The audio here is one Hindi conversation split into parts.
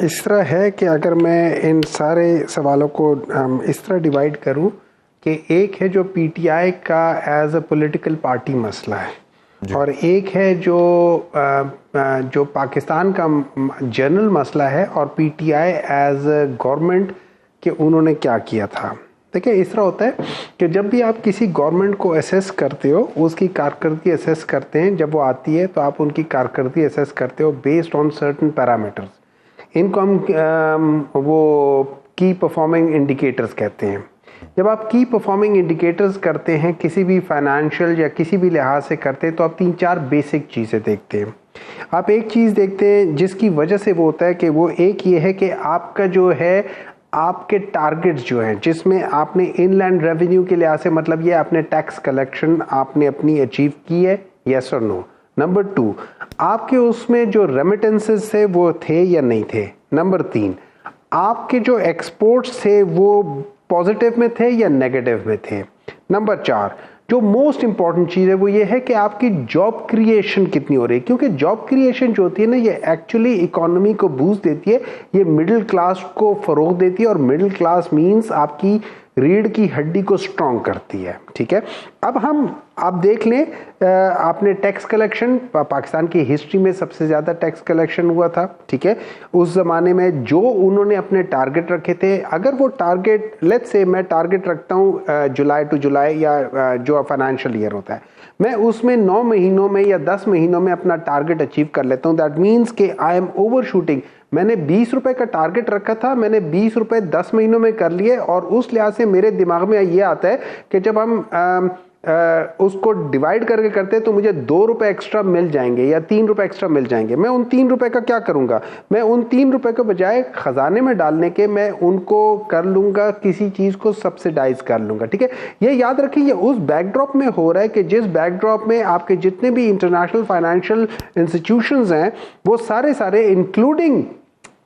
इस तरह है कि अगर मैं इन सारे सवालों को इस तरह डिवाइड करूं कि एक है जो पीटीआई का एज अ पॉलिटिकल पार्टी मसला है और एक है जो पाकिस्तान का जनरल मसला है और पीटीआई एज अ गवर्नमेंट कि उन्होंने क्या किया था। देखिए इस तरह होता है कि जब भी आप किसी गवर्नमेंट को असेस करते हो, उसकी कारकर्दगी असेस करते हैं, जब वो आती है तो आप उनकी कारकर्दगी असेस करते हो बेस्ड ऑन सर्टन पैरामीटर्स। इनको हम वो की परफॉर्मिंग इंडिकेटर्स कहते हैं। जब आप की परफॉर्मिंग इंडिकेटर्स करते हैं किसी भी फाइनेंशियल या किसी भी लिहाज से करते हैं तो आप 3-4 बेसिक चीज़ें देखते हैं। आप एक चीज़ देखते हैं जिसकी वजह से वो होता है कि वो एक ये है कि आपका जो है आपके टारगेट्स जो हैं जिसमें आपने इनलैंड रेवेन्यू के लिहाज से मतलब ये आपने टैक्स कलेक्शन आपने अपनी अचीव की है, यस और नो। नंबर 2, आपके उसमें जो रेमिटेंसेस थे वो थे या नहीं थे। नंबर 3, आपके जो एक्सपोर्ट्स थे वो पॉजिटिव में थे या नेगेटिव में थे। नंबर 4, जो मोस्ट इंपॉर्टेंट चीज़ है वो ये है कि आपकी जॉब क्रिएशन कितनी हो रही है, क्योंकि जॉब क्रिएशन जो होती है ना ये एक्चुअली इकोनॉमी को बूस्ट देती है, ये मिडिल क्लास को फरोग देती है और मिडिल क्लास मींस आपकी रीढ़ की हड्डी को स्ट्रॉन्ग करती है। ठीक है, अब आप देख लें, आपने टैक्स कलेक्शन पाकिस्तान की हिस्ट्री में सबसे ज़्यादा टैक्स कलेक्शन हुआ था। ठीक है, उस ज़माने में जो उन्होंने अपने टारगेट रखे थे, अगर वो टारगेट लेट्स से मैं टारगेट रखता हूँ जुलाई टू जुलाई या जो फाइनेंशियल ईयर होता है, मैं उसमें 9 महीनों में या 10 महीनों में अपना टारगेट अचीव कर लेता हूँ। दैट मीन्स कि आई एम ओवर शूटिंग। मैंने 20 रुपए का टारगेट रखा था, मैंने 20 रुपए 10 महीनों में कर लिए और उस लिहाज से मेरे दिमाग में ये आता है कि जब हम उसको डिवाइड करके करते हैं तो मुझे 2 रुपए एक्स्ट्रा मिल जाएंगे या 3 रुपए एक्स्ट्रा मिल जाएंगे। मैं उन 3 रुपए का क्या करूंगा, मैं उन 3 रुपए के बजाय खजाने में डालने के मैं उनको कर लूंगा, किसी चीज को सब्सिडाइज कर लूंगा। ठीक है, ये याद रखिए, ये उस बैकड्रॉप में हो रहा है कि जिस बैकड्रॉप में आपके जितने भी इंटरनेशनल फाइनेंशियल इंस्टीट्यूशंस हैं वो सारे इंक्लूडिंग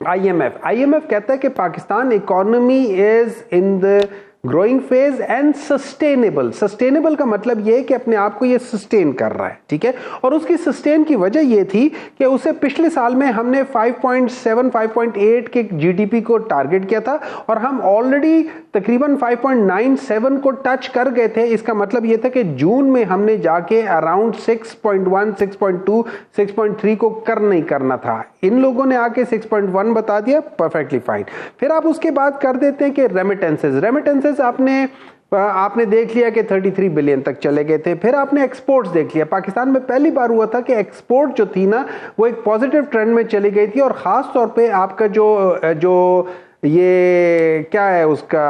IMF कहता है कि Pakistan economy is in the growing phase and sustainable का मतलब यह है कि अपने आप को यह सस्टेन कर रहा है। ठीक है, और उसकी सस्टेन की वजह यह थी कि उसे पिछले साल में हमने 5.7 5.8 के जीडीपी को टारगेट किया था और हम ऑलरेडी तकरीबन 5.97 को टच कर गए थे। इसका मतलब यह था कि जून में हमने जाके अराउंड 6.1 6.2 6.3 को नहीं करना था। इन लोगों ने आके 6.1 बता दिया, परफेक्टली फाइन। फिर आप उसके बाद कर देते हैं कि रेमिटेंसेस आपने देख लिया कि 33 बिलियन तक चले गए थे। फिर आपने एक्सपोर्ट्स देख लिया, पाकिस्तान में पहली बार हुआ था कि एक्सपोर्ट जो थी ना वो एक पॉजिटिव ट्रेंड में चली गई थी और खास तौर पे आपका जो ये क्या है उसका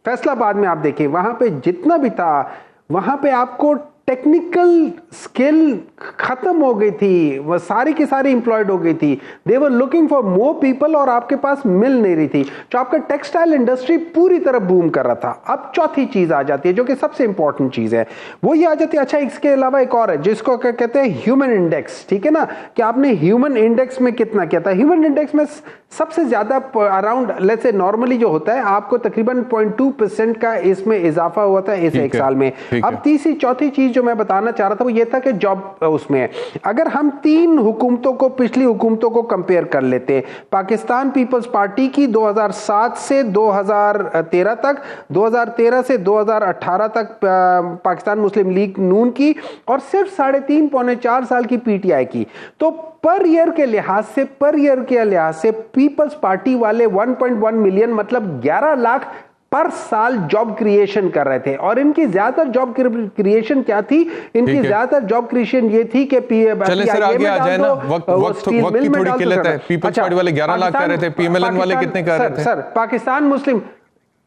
फैसलाबाद में आप देखें, वहां पे जितना भी था वहां पे आपको टेक्निकल स्किल खत्म हो गई थी, वह सारी की सारी इंप्लॉयड हो गई थी। They were looking for more people और आपके पास मिल नहीं रही थी। जो आपका टेक्सटाइल इंडस्ट्री पूरी तरह बूम कर रहा था। अब चौथी चीज आ जाती है जो कि सबसे इंपॉर्टेंट चीज है, वो ये आ जाती है, अच्छा इसके अलावा एक और है जिसको क्या कहते हैं, ह्यूमन इंडेक्स। ठीक है ना, कि आपने ह्यूमन इंडेक्स में कितना किया था। ह्यूमन इंडेक्स में सबसे ज्यादा अराउंड लेट्स से नॉर्मली जो होता है आपको तकरीबन 0.2% का इसमें इजाफा हुआ था इस एक साल में। अब तीसरी चौथी चीज जो मैं बताना चाह रहा था वो ये था कि जॉब उसमें है। अगर हम 3 हुकूमतों को, पिछली हुकूमतों को कंपेयर कर लेते हैं, पाकिस्तान पीपल्स पार्टी की 2007 से 2013 तक, 2013 से 2018 तक पाकिस्तान मुस्लिम लीग नून की और सिर्फ 3.5 पौने 4 साल की पीटीआई की, तो पर ईयर के लिहाज से पीपल्स पार्टी वाले 1.1 मिलियन मतलब 11 लाख पर साल जॉब क्रिएशन कर रहे थे। और इनकी ज्यादातर जॉब क्रिएशन क्या थी, इनकी ज्यादातर जॉब क्रिएशन ये थी कि चले सर आगे आ जाए ना, वक्त की थोड़ी किल्लत है। पीपल्स पार्टी वाले 11 लाख कर रहे थे, पीएमएलएन वाले कितने कर रहे थे? सर पाकिस्तान मुस्लिम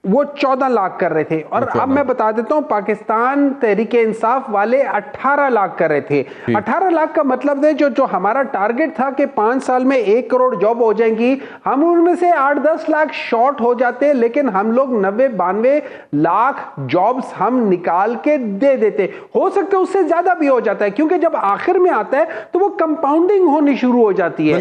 वो 14 लाख कर रहे थे और अब मैं बता देता हूं पाकिस्तान तहरीक इंसाफ वाले 18 लाख कर रहे थे। 18 लाख का मतलब है जो हमारा टारगेट था कि 5 साल में 1 करोड़ जॉब हो जाएंगी, हम उनमें से 8-10 लाख शॉर्ट हो जाते, लेकिन हम लोग 90-92 लाख जॉब्स हम निकाल के दे देते। हो सकता है उससे ज्यादा भी हो जाता है, क्योंकि जब आखिर में आता है तो वो कंपाउंडिंग होनी शुरू हो जाती है।